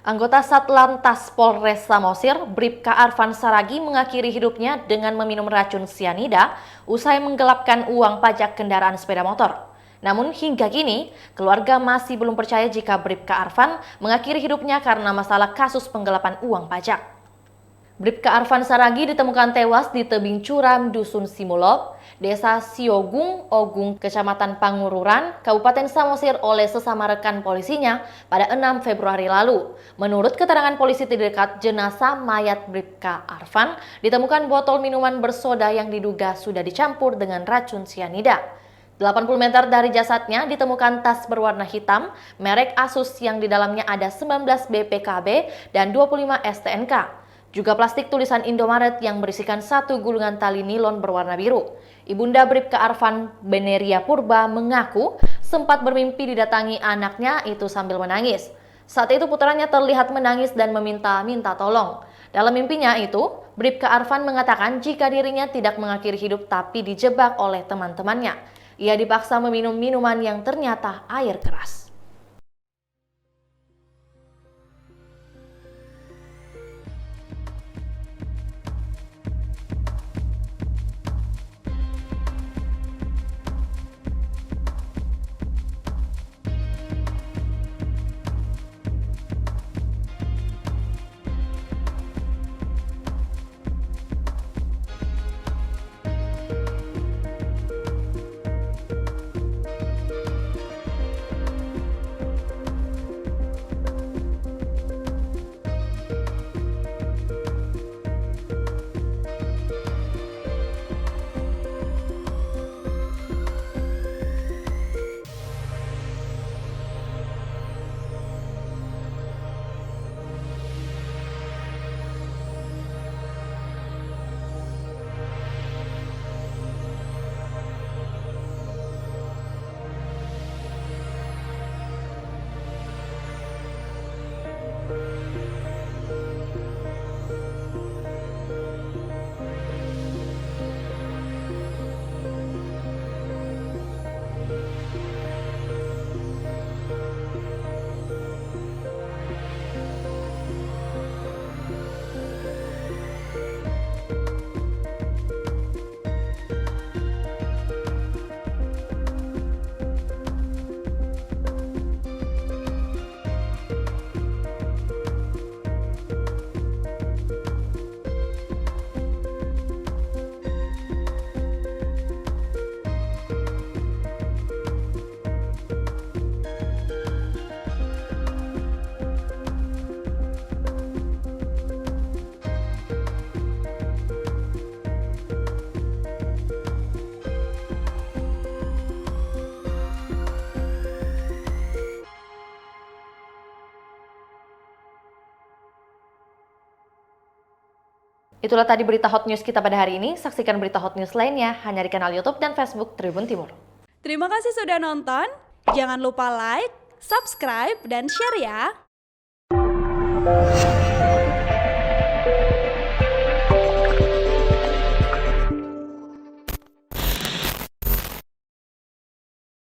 Anggota Satlantas Polres Samosir, Bribka Arfan Saragi mengakhiri hidupnya dengan meminum racun sianida usai menggelapkan uang pajak kendaraan sepeda motor. Namun hingga kini, keluarga masih belum percaya jika Bribka Arfan mengakhiri hidupnya karena masalah kasus penggelapan uang pajak. Bribka Arfan Saragi ditemukan tewas di tebing curam Dusun Simulop, Desa Siogung, Ogung, Kecamatan Pangururan, Kabupaten Samosir oleh sesama rekan polisinya pada 6 Februari lalu. Menurut keterangan polisi terdekat, jenazah mayat Bribka Arfan ditemukan botol minuman bersoda yang diduga sudah dicampur dengan racun sianida. 80 meter dari jasadnya ditemukan tas berwarna hitam, merek Asus yang di dalamnya ada 19 BPKB dan 25 STNK. Juga plastik tulisan Indomaret yang berisikan satu gulungan tali nilon berwarna biru. Ibunda Bribka Arfan, Beneria Purba, mengaku sempat bermimpi didatangi anaknya itu sambil menangis. Saat itu putranya terlihat menangis dan meminta tolong. Dalam mimpinya itu, Bribka Arfan mengatakan jika dirinya tidak mengakhiri hidup tapi dijebak oleh teman-temannya. Ia dipaksa meminum minuman yang ternyata air keras. Itulah tadi berita hot news kita pada hari ini. Saksikan berita hot news lainnya hanya di kanal YouTube dan Facebook Tribun Timur. Terima kasih sudah nonton. Jangan lupa like, subscribe, dan share ya.